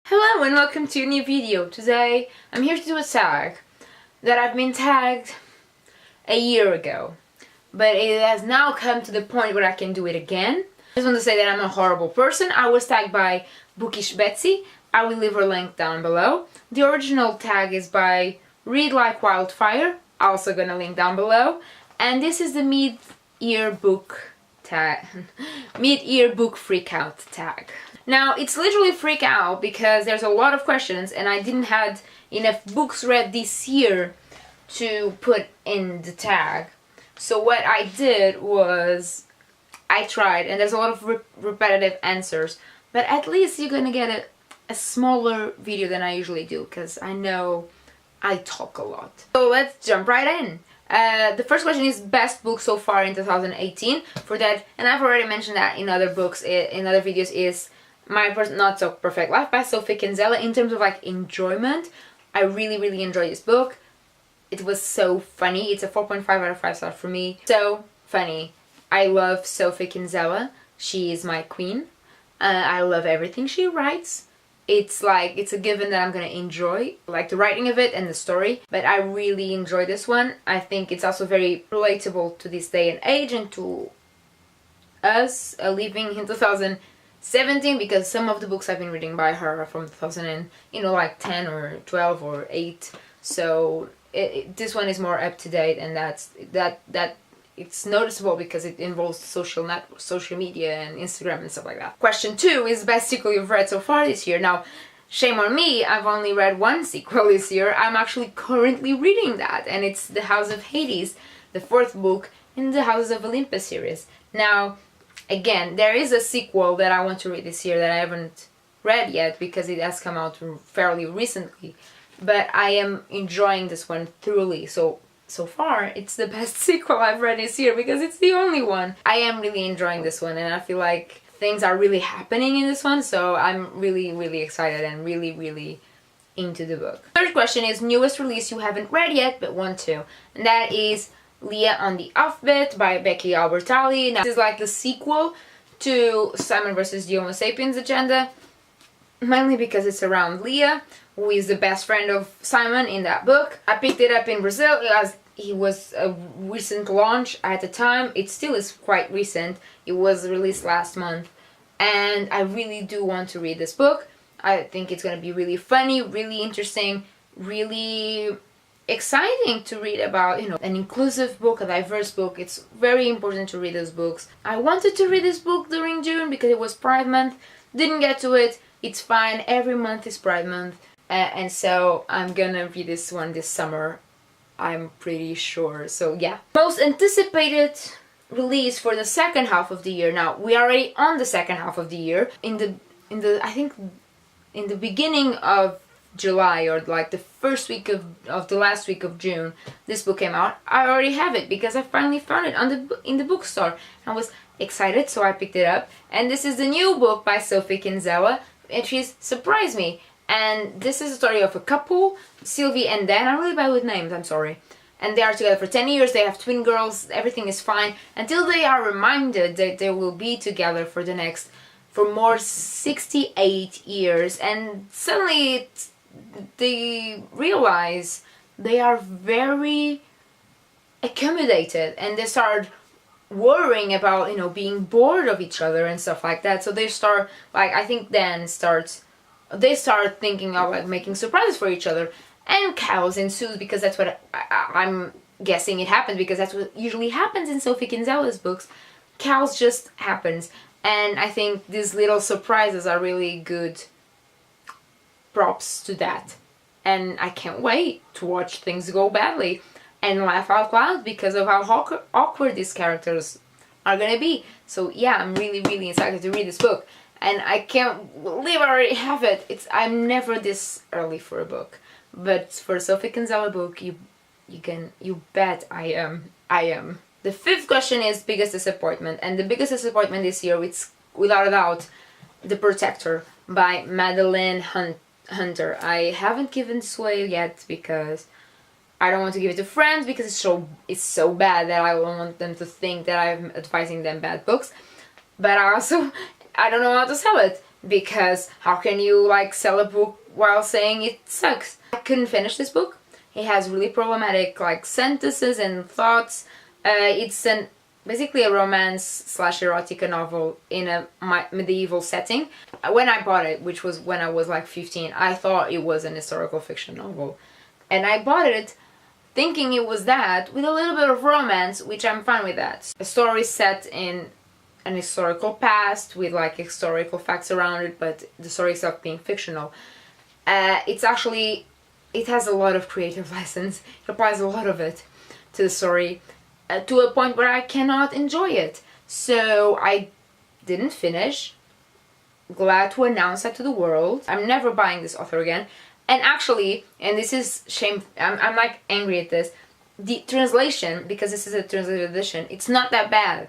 Hello and welcome to a new video. Today I'm here to do a tag that I've been tagged a year ago, but it has now come to the point where I can do it again. I just want to say that I'm a horrible person. I was tagged by Bookish Betsy. I will leave her link down below. The original tag is by Read Like Wildfire, also gonna link down below. And this is the mid-year book tag, mid-year book freakout tag. Now, it's literally freak out because there's a lot of questions and I didn't have enough books read this year to put in the tag. So what I did was I tried, and there's a lot of repetitive answers, but at least you're gonna get a smaller video than I usually do because I know I talk a lot. So let's jump right in. The first question is best book so far in 2018. For that, and I've already mentioned that in other books, in other videos, is My Not So Perfect Life by Sophie Kinsella. In terms of like enjoyment, I really enjoyed this book. It was so funny. It's a 4.5 out of 5 stars for me. So funny. I love Sophie Kinsella. She is my queen. I love everything she writes. It's like, it's a given that I'm gonna enjoy, like the writing of it and the story, but I really enjoy this one. I think it's also very relatable to this day and age and to us living in 2017, because some of the books I've been reading by her are from 2010 or 12 or 8, so this one is more up to date, and that it's noticeable because it involves social media and Instagram and stuff like that. Question 2 is best sequel you've read so far this year. Now, shame on me, I've only read one sequel this year. I'm actually currently reading that, and it's The House of Hades, the 4th book in the Houses of Olympus series. Now, again, there is a sequel that I want to read this year that I haven't read yet because it has come out fairly recently, but I am enjoying this one thoroughly. So far, it's the best sequel I've read this year because it's the only one. I am really enjoying this one, and I feel like things are really happening in this one, so I'm really excited and really into the book. Third question is newest release you haven't read yet but want to, and that is Leah on the Offbeat by Becky Albertalli. Now, this is like the sequel to Simon vs. the Homo Sapiens Agenda, mainly because it's around Leah, who is the best friend of Simon in that book. I picked it up in Brazil as it was a recent launch at the time. It still is quite recent. It was released last month, and I really do want to read this book. I think it's going to be really funny, really interesting, really exciting to read about, you know, an inclusive book, a diverse book. It's very important to read those books. I wanted to read this book during June because it was Pride Month. Didn't get to it. It's fine. Every month is Pride Month. And so I'm gonna read this one this summer, I'm pretty sure. So yeah. Most anticipated release for the second half of the year. Now, we are already on the second half of the year. I think in the beginning of July, or like the first week of the last week of June, this book came out. I already have it because I finally found it in the bookstore. I was excited, so I picked it up. And this is the new book by Sophie Kinsella, and she's surprised me. And this is a story of a couple, Sylvie and Dan. I'm really bad with names, I'm sorry. And they are together for 10 years, they have twin girls, everything is fine, until they are reminded that they will be together for more 68 years. And suddenly they realize they are very accommodated, and they start worrying about, you know, being bored of each other and stuff like that. So they start, like, I think they start thinking of like making surprises for each other, and chaos ensues because that's what I'm guessing it happens, because that's what usually happens in Sophie Kinsella's books. Chaos just happens, and I think these little surprises are really good props to that, and I can't wait to watch things go badly and laugh out loud because of how awkward these characters are gonna be. So yeah, I'm really excited to read this book. And I can't believe I already have it. I'm never this early for a book, but for a Sophie Kinsella book, you bet I am. The 5th question is biggest disappointment, and the biggest disappointment this year, it's without a doubt The Protector by Madeline Hunter. I haven't given this away yet because I don't want to give it to friends because it's so bad that I don't want them to think that I'm advising them bad books. But I don't know how to sell it. because how can you like sell a book while saying it sucks? I couldn't finish this book. It has really problematic like sentences and thoughts. It's basically a romance slash erotica novel in a medieval setting. When I bought it, which was when I was like 15, I thought it was an historical fiction novel. And I bought it thinking it was that, with a little bit of romance, which I'm fine with that. A story set in an historical past with like historical facts around it, but the story itself being fictional. It's actually, it has a lot of creative license. It applies a lot of it to the story. To a point where I cannot enjoy it. So I didn't finish. Glad to announce that to the world. I'm never buying this author again. And actually, and this is shame, I'm like angry at this, the translation, because this is a translated edition, it's not that bad.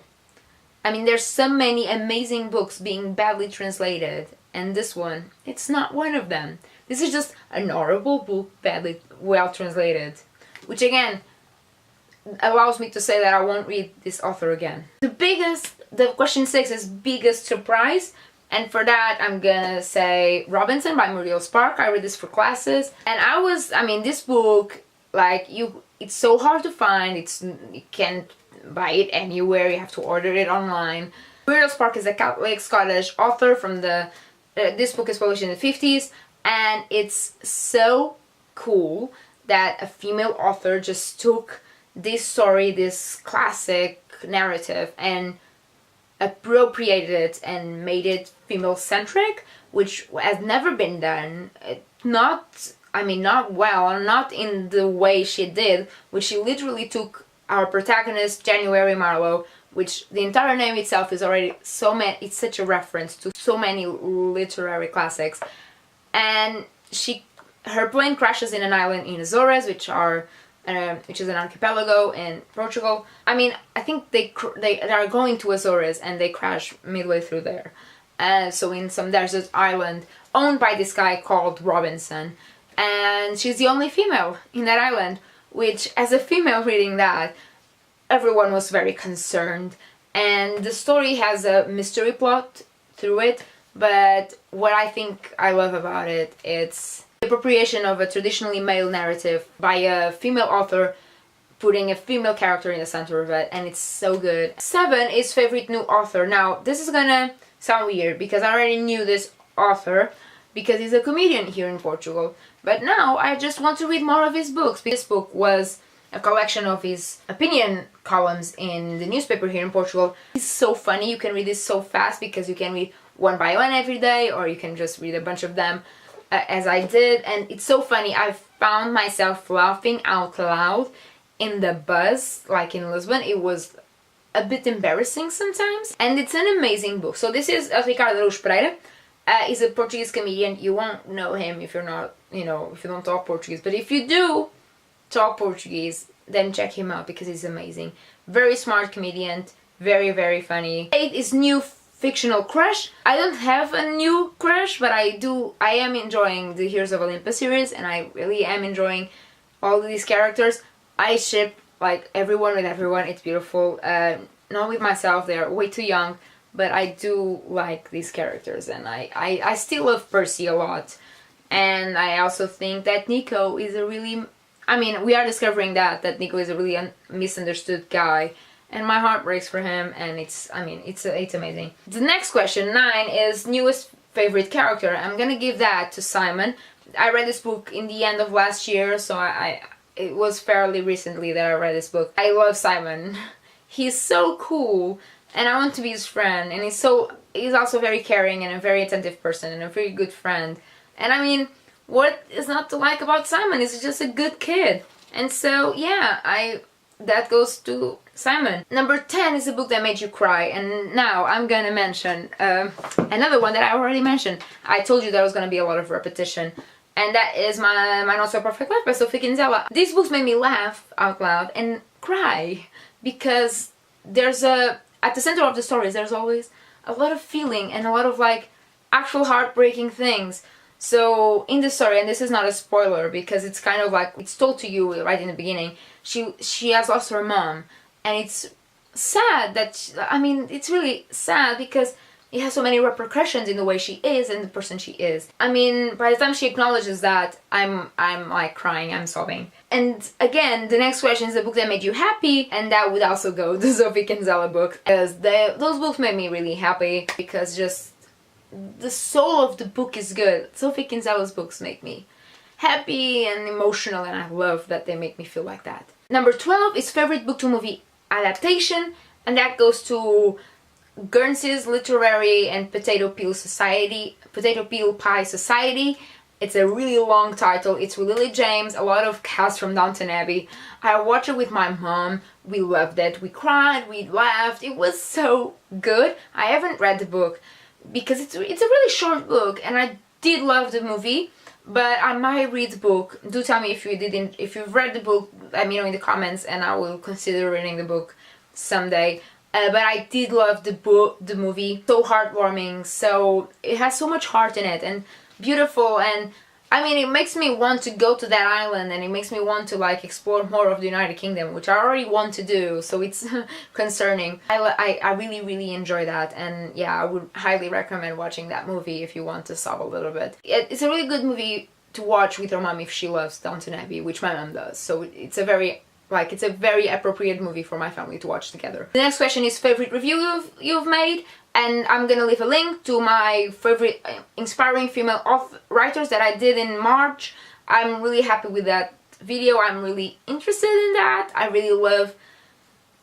I mean, there's so many amazing books being badly translated, and this one, it's not one of them. This is just an horrible book, badly well translated. Which again, allows me to say that I won't read this author again. The question 6 is biggest surprise, and for that I'm gonna say Robinson by Muriel Spark. I read this for classes, and I mean, this book, like, it's so hard to find. You can't buy it anywhere, you have to order it online. Muriel Spark is a Catholic Scottish author from this book is published in the 50s, and it's so cool that a female author just took this story, this classic narrative, and appropriated it and made it female-centric, which has never been done. Not well, not in the way she did, which she literally took our protagonist, January Marlowe, which the entire name itself is already it's such a reference to so many literary classics, and her plane crashes in an island in Azores, which is an archipelago in Portugal. I mean, I think they are going to Azores and they crash midway through there. So in some desert island owned by this guy called Robinson, and she's the only female in that island, which, as a female reading that, everyone was very concerned. And the story has a mystery plot through it, but what I think I love about it, it's the appropriation of a traditionally male narrative by a female author, putting a female character in the center of it, and it's so good. 7 is favorite new author. Now, this is gonna sound weird because I already knew this author because he's a comedian here in Portugal, but now I just want to read more of his books. This book was a collection of his opinion columns in the newspaper here in Portugal. He's so funny, you can read this so fast because you can read one by one every day, or you can just read a bunch of them as I did, and it's so funny. I found myself laughing out loud in the bus, like in Lisbon. It was a bit embarrassing sometimes, and it's an amazing book. So this is Ricardo Araújo Pereira. He's a Portuguese comedian. You won't know him if you're not, if you don't talk Portuguese, but if you do talk Portuguese, then check him out because he's amazing. Very smart comedian, very, very funny. 8 is new Fictional Crush. I don't have a new crush, but I am enjoying the Heroes of Olympus series, and I really am enjoying all of these characters. I ship like everyone with everyone. It's beautiful. Not with myself, they're way too young, but I do like these characters, and I still love Percy a lot. And I also think that Nico is a really, we are discovering that Nico is a really misunderstood guy, and my heart breaks for him, and it's amazing. The next question, 9, is newest favorite character. I'm gonna give that to Simon. I read this book in the end of last year, so it was fairly recently that I read this book. I love Simon. He's so cool, and I want to be his friend, and he's also very caring and a very attentive person and a very good friend. And what is not to like about Simon? He's just a good kid. And so, yeah, that goes to Simon. Number 10 is a book that made you cry, and now I'm gonna mention another one that I already mentioned. I told you there was gonna be a lot of repetition, and that is my Not So Perfect Life by Sophie Kinsella. These books made me laugh out loud and cry because at the center of the stories there's always a lot of feeling and a lot of like actual heartbreaking things. So in the story, and this is not a spoiler because it's kind of like it's told to you right in the beginning, she has lost her mom, and it's sad that it's really sad because it has so many repercussions in the way she is and the person she is. I mean, by the time she acknowledges that, I'm like crying, I'm sobbing. And again, the next question is the book that made you happy, and that would also go to Sophie Kinsella books, because those books made me really happy, because just the soul of the book is good. Sophie Kinsella's books make me happy and emotional, and I love that they make me feel like that. Number 12 is favorite book to movie adaptation, and that goes to Guernsey's Literary and Potato Peel Pie Society. It's a really long title. It's with Lily James, a lot of cast from Downton Abbey. I watched it with my mom. We loved it. We cried, we laughed. It was so good. I haven't read the book because it's a really short book, and I did love the movie. But I might read the book. Do tell me if you've read the book, let me know in the comments, and I will consider reading the book someday. But I did love the movie. So heartwarming, so it has so much heart in it, and beautiful, and I mean, it makes me want to go to that island, and it makes me want to like explore more of the United Kingdom, which I already want to do, so it's concerning. I really, really enjoy that, and yeah, I would highly recommend watching that movie if you want to sob a little bit. It's a really good movie to watch with your mom if she loves Downton Abbey, which my mom does, so it's a very appropriate movie for my family to watch together. The next question is favorite review you've made, and I'm gonna leave a link to my favorite inspiring female writers that I did in March. I'm really happy with that video. I'm really interested in that. I really love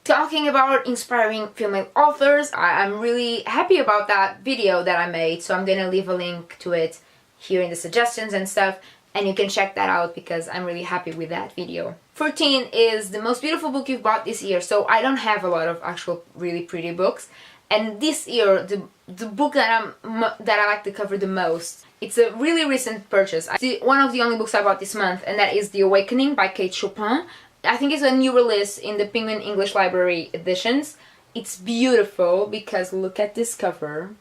talking about inspiring female authors. I'm really happy about that video that I made, so I'm gonna leave a link to it here in the suggestions and stuff, and you can check that out because I'm really happy with that video. 14 is the most beautiful book you've bought this year. So I don't have a lot of actual really pretty books, and this year the book that I like to cover the most, it's a really recent purchase. It's one of the only books I bought this month, and that is The Awakening by Kate Chopin. I think it's a new release in the Penguin English Library editions. It's beautiful because look at this cover.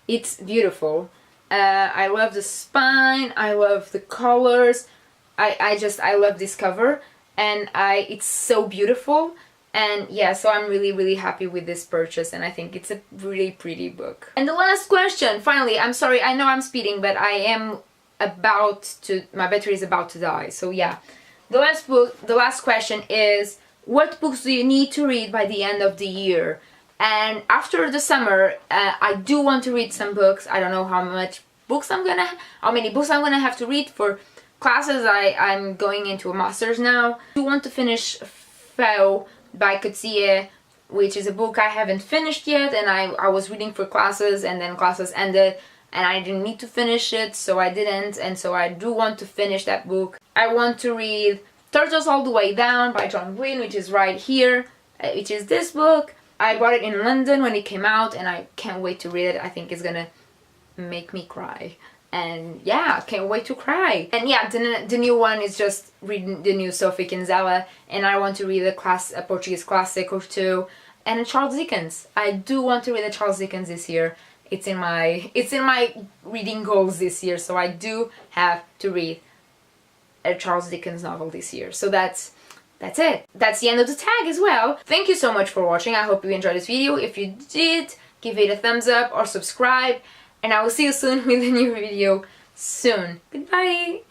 It's beautiful. I love the spine, I love the colors, I love this cover, and it's so beautiful, and yeah, so I'm really, really happy with this purchase, and I think it's a really pretty book. And the last question, finally, I'm sorry, I know I'm speeding, but my battery is about to die, so yeah. The last question is, what books do you need to read by the end of the year? And after the summer, I do want to read some books. I don't know how many books I'm gonna have to read for classes. I'm going into a master's now. I do want to finish Faux by Coetzee, which is a book I haven't finished yet, and I was reading for classes, and then classes ended, and I didn't need to finish it, so I didn't, and so I do want to finish that book. I want to read Turtles All the Way Down by John Green, which is right here, which is this book. I bought it in London when it came out, and I can't wait to read it. I think it's gonna make me cry. And yeah, can't wait to cry. And yeah, the new one is just reading the new Sophie Kinsella, and I want to read a Portuguese classic or two, and a Charles Dickens. I do want to read a Charles Dickens this year. It's in my reading goals this year, so I do have to read a Charles Dickens novel this year. So that's it. That's the end of the tag as well. Thank you so much for watching. I hope you enjoyed this video. If you did, give it a thumbs up or subscribe, and I will see you soon with a new video soon. Goodbye!